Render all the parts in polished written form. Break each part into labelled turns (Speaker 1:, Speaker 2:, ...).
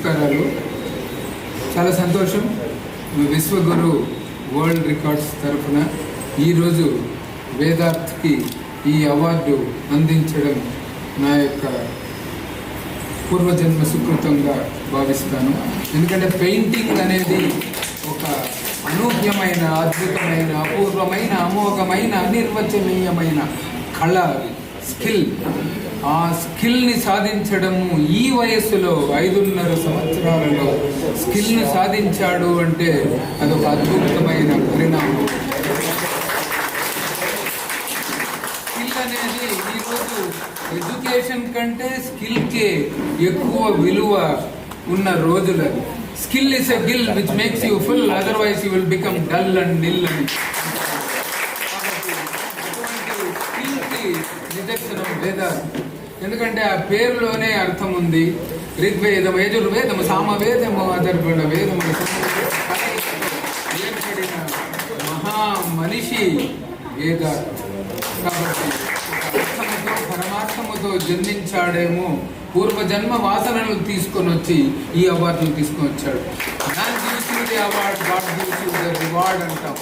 Speaker 1: నమస్కారాలు. చాలా సంతోషం. విశ్వగురు వరల్డ్ రికార్డ్స్ తరఫున ఈరోజు వేదార్థ్కి ఈ అవార్డు అందించడం నా యొక్క పూర్వజన్మ సుకృతంగా భావిస్తాను. ఎందుకంటే పెయింటింగ్ అనేది ఒక అనూహ్యమైన, అద్భుతమైన, అపూర్వమైన, అమోఘమైన, అనిర్వచనీయమైన కళ, స్కిల్. ఆ స్కిల్ని సాధించడము ఈ వయస్సులో 5.5 సంవత్సరాలలో స్కిల్ని సాధించాడు అంటే అదొక అద్భుతమైన పరిణామం. స్కిల్ అనేది ఈరోజు ఎడ్యుకేషన్ కంటే స్కిల్కే ఎక్కువ విలువ ఉన్న రోజులది. Skill is a gill which makes you full, otherwise you will become dull and nil అని. నిదర్శనం వేదాలు. ఎందుకంటే ఆ పేరులోనే అర్థం ఉంది. ఋగ్వేదం, యజుర్వేదము, సామవేదము, అథర్వణ వేదము ఏర్పడిన మహా మనిషి వేదాలు. కాబట్టి అర్థముతో పరమార్థముతో జన్మించాడేమో, పూర్వజన్మ వాసనలు తీసుకొని వచ్చి ఈ అవార్డులు తీసుకొని వచ్చాడు. Man gives you the award, God gives you the reward అంటాం.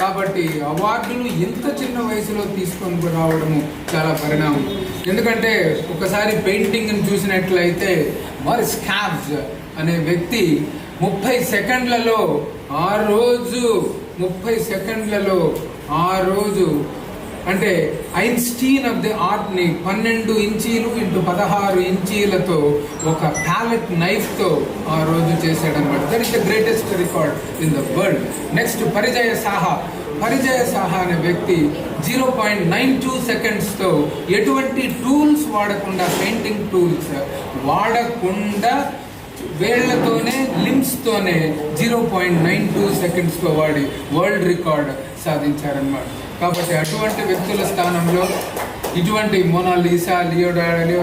Speaker 1: కాబట్టి అవార్డులు ఇంత చిన్న వయసులో తీసుకొని రావడము చాలా పరిణామం. ఎందుకంటే ఒకసారి పెయింటింగ్ని చూసినట్లయితే మారిస్ క్యాబ్స్ అనే వ్యక్తి 30 సెకండ్లలో ఆ రోజు అంటే ఐన్స్టీన్ ఆఫ్ ది ఆర్ట్ని 12 ఇంచీలు × 16 ఇంచీలతో ఒక ప్యాలెట్ నైఫ్తో ఆ రోజు చేశాడనమాట. That is the greatest record in the world. Next పరిచయ సాహా అనే వ్యక్తి 0.92 సెకండ్స్తో ఎటువంటి టూల్స్ వాడకుండా, పెయింటింగ్ టూల్స్ వాడకుండా వేళ్లతోనే, లిమ్స్తోనే 0.92 సెకండ్స్తో వాడి వరల్డ్ రికార్డ్ సాధించారన్నమాట. కాబట్టి అటువంటి వ్యక్తుల స్థానంలో ఇటువంటి మోనాలిసా, లియోనార్డో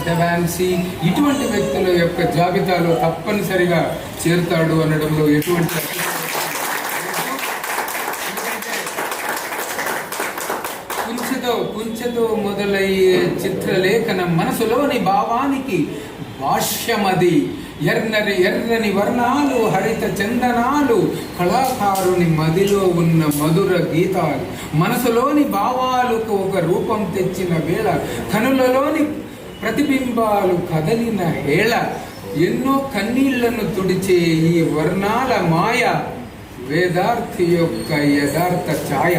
Speaker 1: డా విన్సీ ఇటువంటి వ్యక్తుల యొక్క జాబితాలో తప్పనిసరిగా చేరుతాడు అనడంలో ఎటువంటి కుంచెతో మొదలయ్యే చిత్రలేఖనం మనసులోని భావానికి భాష్యమది. ఎర్రని వర్ణాలు, హరిత చందనాలు, కళాకారుని మదిలో ఉన్న మధుర గీతాలు, మనసులోని భావాలకు ఒక రూపం తెచ్చిన వేళ, కనులలోని ప్రతిబింబాలు కదలిన హేళ, ఎన్నో కన్నీళ్లను తుడిచే ఈ వర్ణాల మాయ వేదార్థి యొక్క యథార్థ ఛాయ.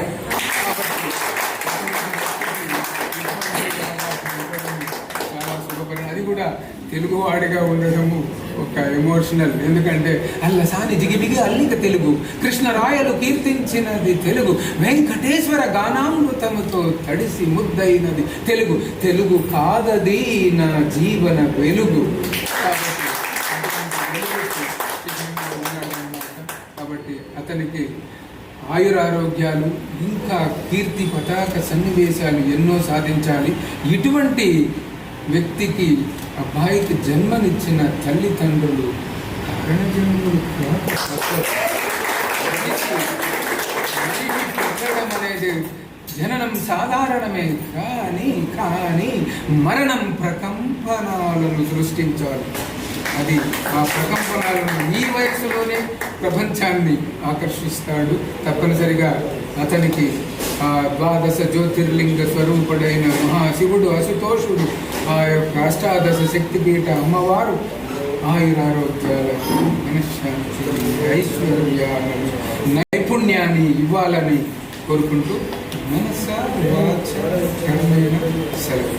Speaker 1: చాలా శుభపరిణామం. అది కూడా తెలుగువాడిగా ఉండడము ఒక ఎమోషనల్. ఎందుకంటే అల్లసాని జిగిబిగి అల్లిక తెలుగు, కృష్ణరాయలు కీర్తించినది తెలుగు, వెంకటేశ్వర గానామృతముతో తడిసి ముద్దైనది తెలుగు, తెలుగు కాదది నా జీవన వెలుగు. కాబట్టి అతనికి ఆయురారోగ్యాలు, ఇంకా కీర్తి పతాక సన్నివేశాలు ఎన్నో సాధించాలి. ఇటువంటి వ్యక్తికి, అబ్బాయికి జన్మనిచ్చిన తల్లిదండ్రులు కారణజన్ములు పుట్టడం అనేది జననం సాధారణమే, కానీ మరణం ప్రకంపనాలను సృష్టించాలి. అది ఆ ప్రకంపనాలను ఈ వయసులోనే ప్రపంచాన్ని ఆకర్షిస్తాడు. తప్పనిసరిగా అతనికి ఆ 12 జ్యోతిర్లింగ స్వరూపుడైన మహాశివుడు, అశుతోషుడు, ఆ యొక్క 18 శక్తిపీఠ అమ్మవారు ఆయురారోగ్యాలను, మనశ్శాంతి, ఐశ్వర్యాలను, నైపుణ్యాన్ని ఇవ్వాలని కోరుకుంటూ మనస వాచ కర్మేణ సెలవు.